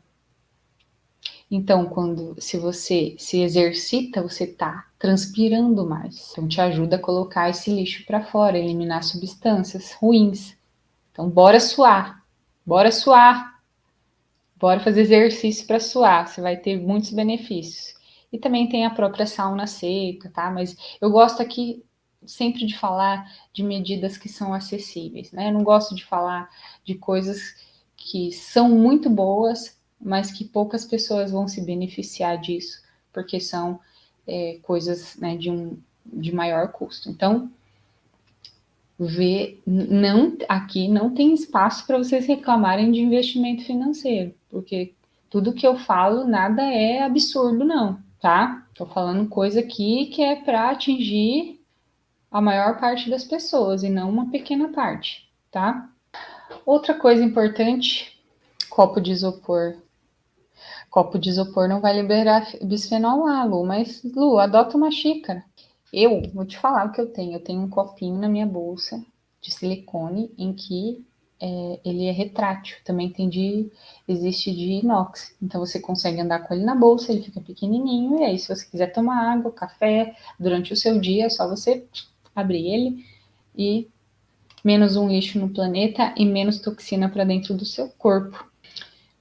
Então, se você se exercita, você está transpirando mais. Então, te ajuda a colocar esse lixo para fora, eliminar substâncias ruins. Então, bora suar, bora suar, bora fazer exercício para suar. Você vai ter muitos benefícios. E também tem a própria sauna seca, tá? Mas eu gosto aqui sempre de falar de medidas que são acessíveis, né? Eu não gosto de falar de coisas que são muito boas, mas que poucas pessoas vão se beneficiar disso, porque são coisas, né, de maior custo. Então, aqui não tem espaço para vocês reclamarem de investimento financeiro, porque tudo que eu falo nada é absurdo, não, tá? Tô falando coisa aqui que é para atingir a maior parte das pessoas e não uma pequena parte, tá? Outra coisa importante, copo de isopor. Copo de isopor não vai liberar bisfenol A, Lu, mas Lu, adota uma xícara. Eu vou te falar o que eu tenho. Eu tenho um copinho na minha bolsa de silicone em que ele é retrátil. Também existe de inox. Então você consegue andar com ele na bolsa, ele fica pequenininho. E aí, se você quiser tomar água, café durante o seu dia, é só você abrir ele e menos um lixo no planeta e menos toxina para dentro do seu corpo.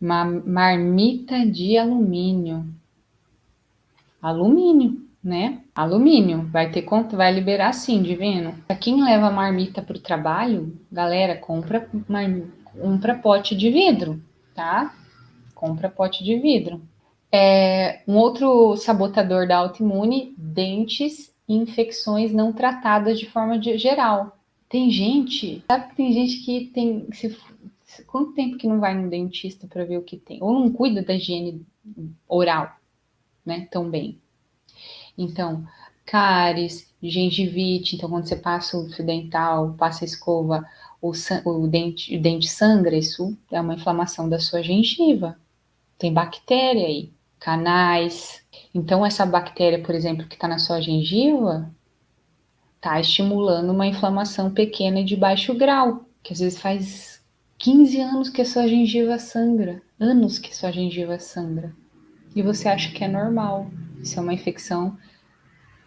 Uma marmita de alumínio. Alumínio, né? Alumínio. Vai liberar sim, divino. Para quem leva marmita para o trabalho, galera, compra pote de vidro, tá? Compra pote de vidro. Um outro sabotador da autoimune, dentes e infecções não tratadas de forma geral. Sabe que tem gente que tem. Quanto tempo que não vai no dentista para ver o que tem? Ou não cuida da higiene oral, né? Tão bem. Então, cáries, gengivite. Então, quando você passa o fio dental, passa a escova, o dente sangra, isso é uma inflamação da sua gengiva. Tem bactéria aí, canais. Então, essa bactéria, por exemplo, que está na sua gengiva, está estimulando uma inflamação pequena e de baixo grau, que às vezes faz 15 anos que a sua gengiva sangra, anos que a sua gengiva sangra, e você acha que é normal. Isso é uma infecção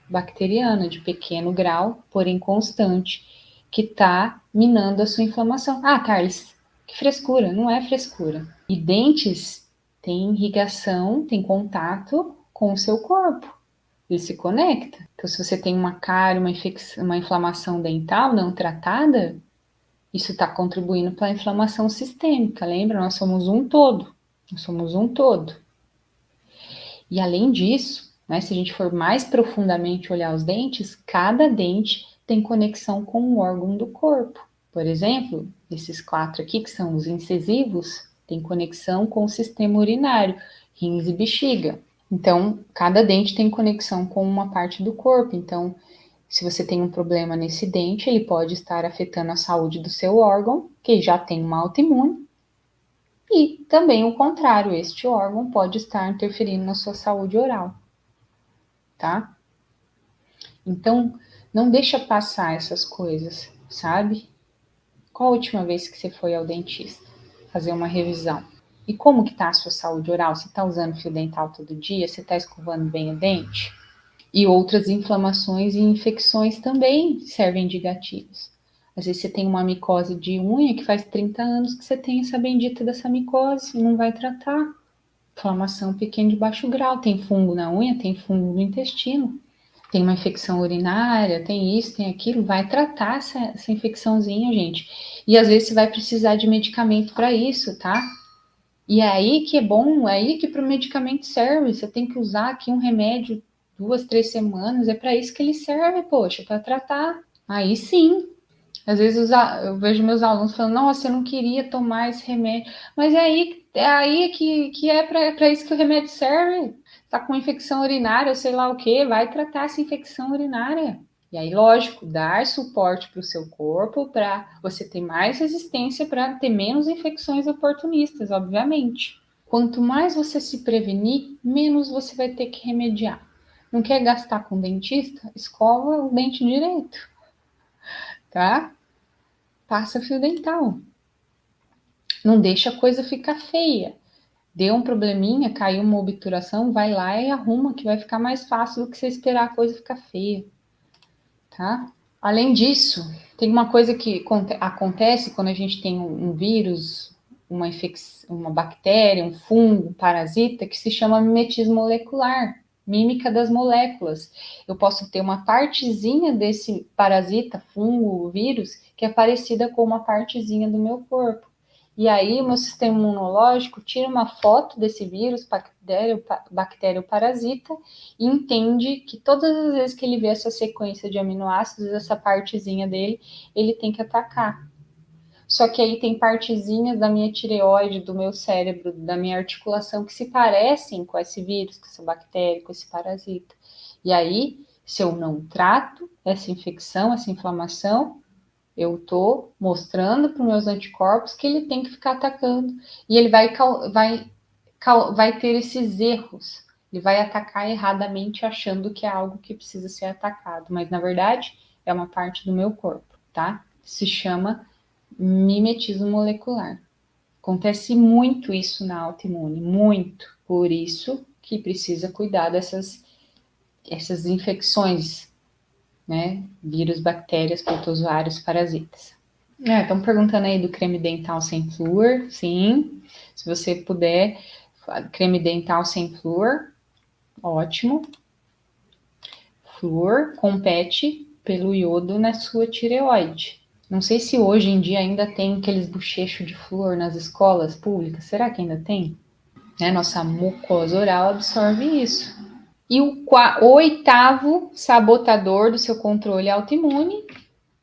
bacteriana de pequeno grau, porém constante, que está minando a sua inflamação. Ah, Carlos, que frescura, não é frescura. E dentes têm irrigação, tem contato com o seu corpo. Ele se conecta. Então, se você tem uma cárie, uma inflamação dental não tratada, isso está contribuindo para a inflamação sistêmica. Lembra? Nós somos um todo. Nós somos um todo. E além disso, né, se a gente for mais profundamente olhar os dentes, cada dente tem conexão com um órgão do corpo. Por exemplo, esses 4 aqui, que são os incisivos, têm conexão com o sistema urinário, rins e bexiga. Então, cada dente tem conexão com uma parte do corpo. Então, se você tem um problema nesse dente, ele pode estar afetando a saúde do seu órgão, que já tem uma autoimune, e também o contrário, este órgão pode estar interferindo na sua saúde oral, tá? Então, não deixa passar essas coisas, sabe? Qual a última vez que você foi ao dentista fazer uma revisão? E como que tá a sua saúde oral? Você tá usando fio dental todo dia? Você tá escovando bem o dente? E outras inflamações e infecções também servem de gatilhos. Às vezes você tem uma micose de unha que faz 30 anos que você tem essa bendita dessa micose e não vai tratar. Inflamação pequena de baixo grau. Tem fungo na unha, tem fungo no intestino. tem uma infecção urinária, tem isso, tem aquilo, vai tratar essa infecçãozinha, gente. E às vezes você vai precisar de medicamento para isso, tá? E é aí que é bom, é aí que para o medicamento serve. Você tem que usar aqui um remédio 2, 3 semanas, é para isso que ele serve, poxa, para tratar. Aí sim. Às vezes eu vejo meus alunos falando, nossa, eu não queria tomar esse remédio. Mas é aí que é para isso que o remédio serve. Tá com infecção urinária, sei lá o que, vai tratar essa infecção urinária. E aí, lógico, dar suporte para o seu corpo para você ter mais resistência, para ter menos infecções oportunistas, obviamente. Quanto mais você se prevenir, menos você vai ter que remediar. Não quer gastar com dentista? Escova o dente direito, tá? Passa fio dental. Não deixa a coisa ficar feia. Deu um probleminha, caiu uma obturação, vai lá e arruma, que vai ficar mais fácil do que você esperar a coisa ficar feia, tá? Além disso, tem uma coisa que acontece quando a gente tem um vírus, uma bactéria, um fungo, um parasita, que se chama mimetismo molecular, mímica das moléculas. Eu posso ter uma partezinha desse parasita, fungo, vírus, que é parecida com uma partezinha do meu corpo. E aí, o meu sistema imunológico tira uma foto desse vírus, bactéria ou parasita, e entende que todas as vezes que ele vê essa sequência de aminoácidos, essa partezinha dele, ele tem que atacar. Só que aí tem partezinhas da minha tireoide, do meu cérebro, da minha articulação, que se parecem com esse vírus, com essa bactéria, com esse parasita. E aí, se eu não trato essa infecção, essa inflamação, eu estou mostrando para os meus anticorpos que ele tem que ficar atacando. E ele vai ter esses erros. Ele vai atacar erradamente achando que é algo que precisa ser atacado. Mas, na verdade, é uma parte do meu corpo, tá? Se chama mimetismo molecular. Acontece muito isso na autoimune, muito. Por isso que precisa cuidar essas infecções, né? Vírus, bactérias, protozoários, parasitas. Estão perguntando aí do creme dental sem flúor. Sim, se você puder, creme dental sem flúor, ótimo. Flúor compete pelo iodo na sua tireoide. Não sei se hoje em dia ainda tem aqueles bochechos de flúor nas escolas públicas. Será que ainda tem? Né? Nossa mucosa oral absorve isso. E o oitavo sabotador do seu controle autoimune,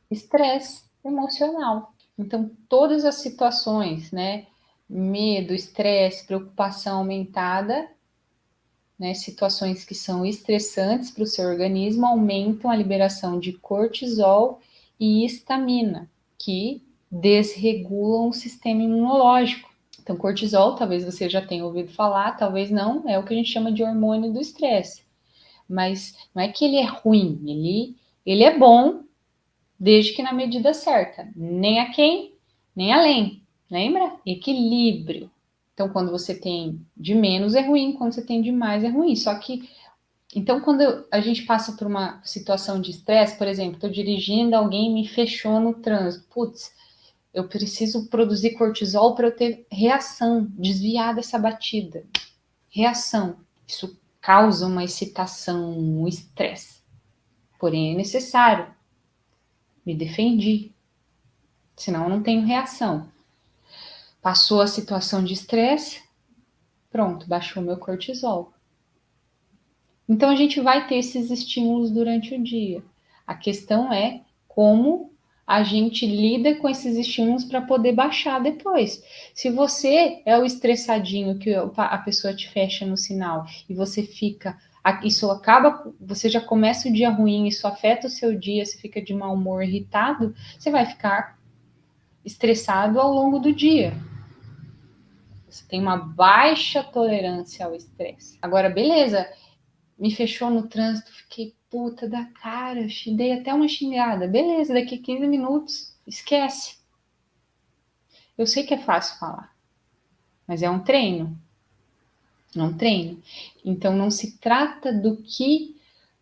estresse emocional. Então, todas as situações, né? Medo, estresse, preocupação aumentada, né? Situações que são estressantes para o seu organismo aumentam a liberação de cortisol e histamina, que desregulam o sistema imunológico. Então, cortisol, talvez você já tenha ouvido falar, talvez não, é o que a gente chama de hormônio do estresse. Mas não é que ele é ruim, ele é bom, desde que na medida certa, nem a quem, nem além. Lembra? Equilíbrio. Então, quando você tem de menos é ruim, quando você tem de mais é ruim. Só que, então, quando a gente passa por uma situação de estresse, por exemplo, estou dirigindo, alguém me fechou no trânsito. Putz, eu preciso produzir cortisol para eu ter reação, desviar dessa batida. Reação. Isso causa uma excitação, um estresse. Porém, é necessário. Me defendi, senão eu não tenho reação. Passou a situação de estresse, pronto, baixou meu cortisol. Então a gente vai ter esses estímulos durante o dia. A questão é como a gente lida com esses estímulos para poder baixar depois. Se você é o estressadinho que a pessoa te fecha no sinal e você fica, isso acaba, você já começa o dia ruim, isso afeta o seu dia, você fica de mau humor, irritado, você vai ficar estressado ao longo do dia. Você tem uma baixa tolerância ao estresse. Agora, beleza, me fechou no trânsito, fiquei puta da cara, dei até uma xingada. Beleza, daqui 15 minutos, esquece. Eu sei que é fácil falar, mas é um treino. É um treino. Então, não se trata do que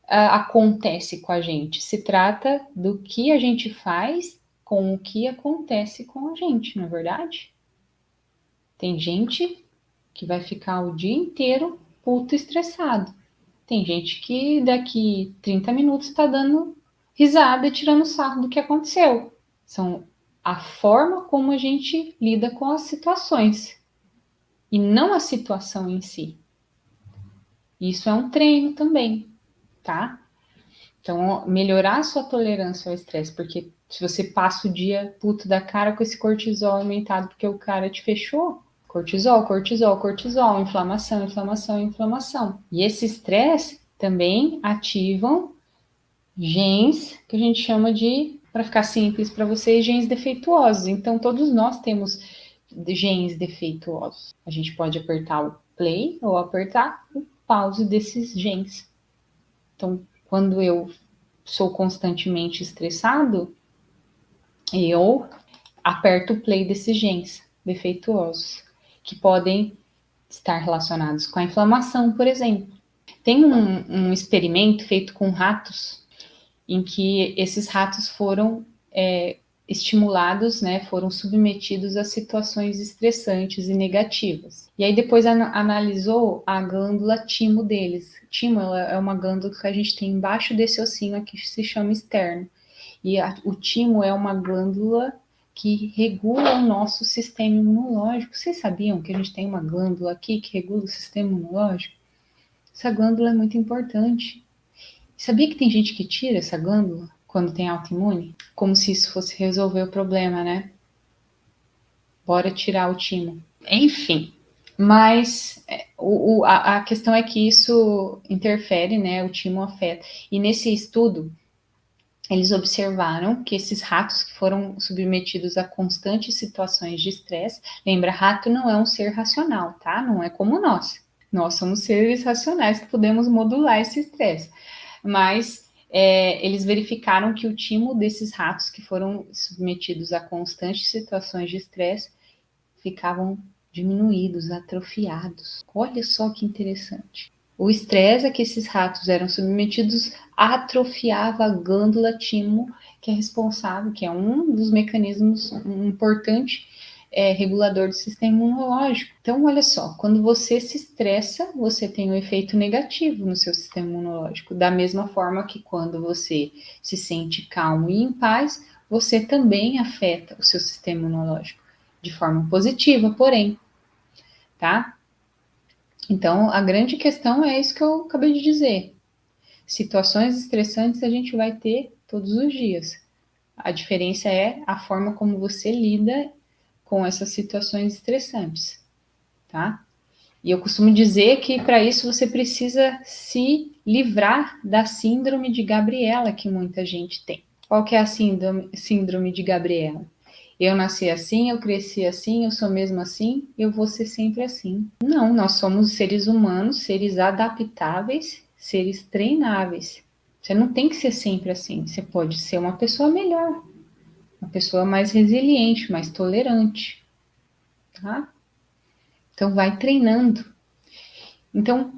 acontece com a gente, se trata do que a gente faz com o que acontece com a gente, não é verdade? Tem gente que vai ficar o dia inteiro puto estressado. Tem gente que daqui 30 minutos está dando risada e tirando sarro do que aconteceu. São a forma como a gente lida com as situações e não a situação em si. Isso é um treino também, tá? Então, melhorar a sua tolerância ao estresse, porque se você passa o dia puto da cara com esse cortisol aumentado porque o cara te fechou, cortisol, cortisol, cortisol, inflamação, inflamação, inflamação. E esse estresse também ativam genes que a gente chama de, para ficar simples para vocês, genes defeituosos. Então, todos nós temos genes defeituosos. A gente pode apertar o play ou apertar o pause desses genes. Então, quando eu sou constantemente estressado, eu aperto o play desses genes defeituosos, que podem estar relacionados com a inflamação, por exemplo. Tem um experimento feito com ratos, em que esses ratos foram estimulados, né, foram submetidos a situações estressantes e negativas. E aí depois analisou a glândula timo deles. Timo é uma glândula que a gente tem embaixo desse ossinho aqui, que se chama externo. E o timo é uma glândula que regula o nosso sistema imunológico. Vocês sabiam que a gente tem uma glândula aqui que regula o sistema imunológico? Essa glândula é muito importante. Sabia que tem gente que tira essa glândula quando tem autoimune? Como se isso fosse resolver o problema, né? Bora tirar o timo. Enfim, mas a questão é que isso interfere, né? O timo afeta. E nesse estudo, eles observaram que esses ratos que foram submetidos a constantes situações de estresse, lembra, rato não é um ser racional, tá? Não é como nós. Nós somos seres racionais que podemos modular esse estresse. Mas eles verificaram que o timo desses ratos que foram submetidos a constantes situações de estresse ficavam diminuídos, atrofiados. Olha só que interessante. O estresse a que esses ratos eram submetidos atrofiava a glândula timo, que é responsável, que é um dos mecanismos importante regulador do sistema imunológico. Então, olha só, quando você se estressa, você tem um efeito negativo no seu sistema imunológico. Da mesma forma que quando você se sente calmo e em paz, você também afeta o seu sistema imunológico de forma positiva, porém, tá? Então, a grande questão é isso que eu acabei de dizer. Situações estressantes a gente vai ter todos os dias. A diferença é a forma como você lida com essas situações estressantes, tá? E eu costumo dizer que para isso você precisa se livrar da síndrome de Gabriela que muita gente tem. Qual que é a síndrome de Gabriela? Eu nasci assim, eu cresci assim, eu sou mesmo assim, eu vou ser sempre assim. Não, nós somos seres humanos, seres adaptáveis, seres treináveis. Você não tem que ser sempre assim. Você pode ser uma pessoa melhor, uma pessoa mais resiliente, mais tolerante, tá? Então vai treinando. Então,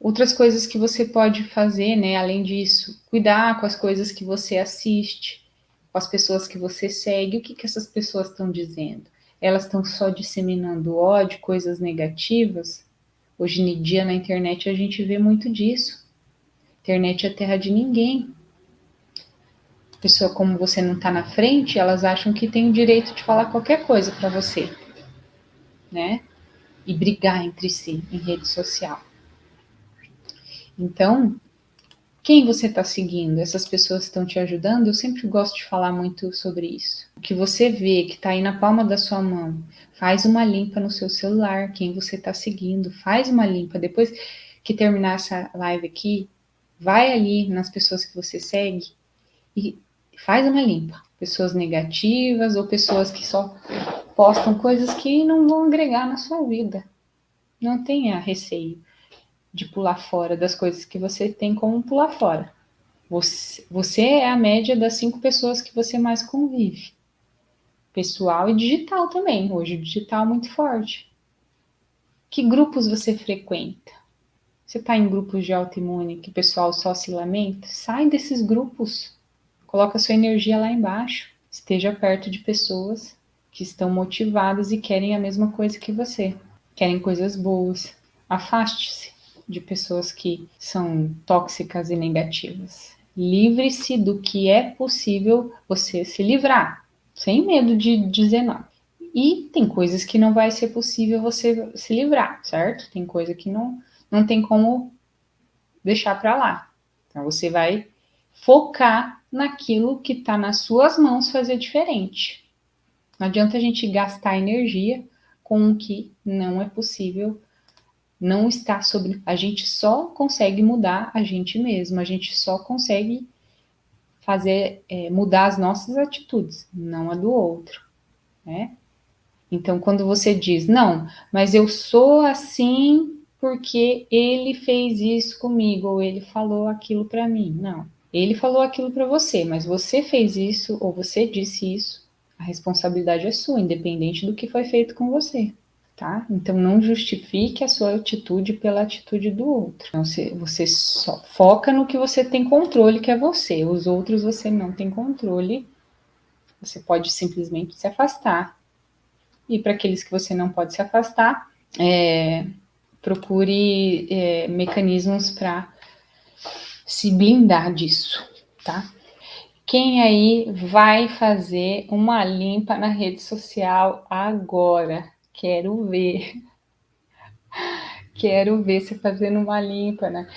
outras coisas que você pode fazer, né, além disso, cuidar com as coisas que você assiste, com as pessoas que você segue, o que essas pessoas estão dizendo? Elas estão só disseminando ódio, coisas negativas? Hoje em dia na internet a gente vê muito disso. A internet é terra de ninguém. Pessoa como você não está na frente, elas acham que tem o direito de falar qualquer coisa para você, né? E brigar entre si em rede social. Então, quem você está seguindo? Essas pessoas estão te ajudando? Eu sempre gosto de falar muito sobre isso. O que você vê que está aí na palma da sua mão, faz uma limpa no seu celular, quem você está seguindo, faz uma limpa. Depois que terminar essa live aqui, vai ali nas pessoas que você segue e faz uma limpa. Pessoas negativas ou pessoas que só postam coisas que não vão agregar na sua vida. Não tenha receio de pular fora das coisas que você tem como pular fora. Você é a média das 5 pessoas que você mais convive. Pessoal e digital também. Hoje o digital é muito forte. Que grupos você frequenta? Você está em grupos de autoimune que o pessoal só se lamenta? Sai desses grupos. Coloca sua energia lá embaixo. Esteja perto de pessoas que estão motivadas e querem a mesma coisa que você. Querem coisas boas. Afaste-se. de pessoas que são tóxicas e negativas. Livre-se do que é possível você se livrar, sem medo de dizer não. E tem coisas que não vai ser possível você se livrar, certo? Tem coisa que não tem como deixar para lá. Então você vai focar naquilo que está nas suas mãos fazer diferente. Não adianta a gente gastar energia com o que não é possível, não está sobre. A gente só consegue mudar a gente mesmo, a gente só consegue fazer mudar as nossas atitudes, não a do outro, né? Então, quando você diz, não, mas eu sou assim porque ele fez isso comigo, ou ele falou aquilo para mim. Não, ele falou aquilo para você, mas você fez isso, ou você disse isso, a responsabilidade é sua, independente do que foi feito com você, tá? Então, não justifique a sua atitude pela atitude do outro. Então, você só foca no que você tem controle, que é você. Os outros você não tem controle, você pode simplesmente se afastar. E para aqueles que você não pode se afastar, procure mecanismos para se blindar disso, tá? Quem aí vai fazer uma limpa na rede social agora? Quero ver. Quero ver você fazendo uma limpa, né?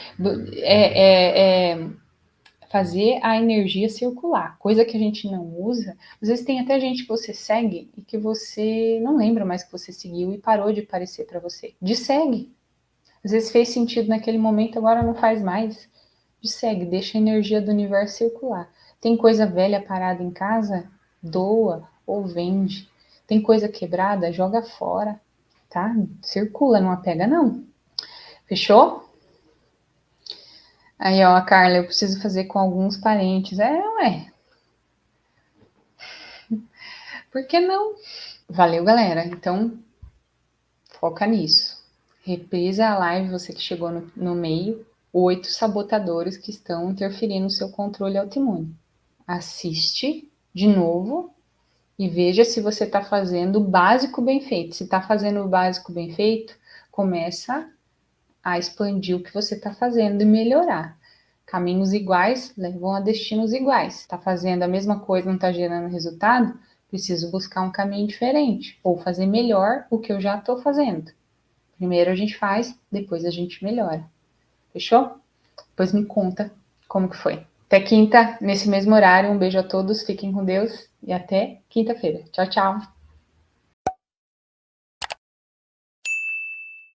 Fazer a energia circular, coisa que a gente não usa. Às vezes tem até gente que você segue e que você não lembra mais que você seguiu e parou de aparecer para você. Dessegue. Às vezes fez sentido naquele momento, agora não faz mais. Dessegue, deixa a energia do universo circular. Tem coisa velha parada em casa? Doa ou vende. Tem coisa quebrada? Joga fora, tá? Circula, não apega não. Fechou? Aí, ó, Carla, eu preciso fazer com alguns parentes. Ué. Por que não? Valeu, galera. Então, foca nisso. Reprisa a live, você que chegou no meio. 8 sabotadores que estão interferindo no seu controle autoimune. Assiste de novo e veja se você está fazendo o básico bem feito. Se está fazendo o básico bem feito, começa a expandir o que você está fazendo e melhorar. Caminhos iguais levam a destinos iguais. Está fazendo a mesma coisa, não está gerando resultado? Preciso buscar um caminho diferente ou fazer melhor o que eu já estou fazendo. Primeiro a gente faz, depois a gente melhora. Fechou? Depois me conta como que foi. Até quinta, nesse mesmo horário. Um beijo a todos, fiquem com Deus e até quinta-feira. Tchau, tchau.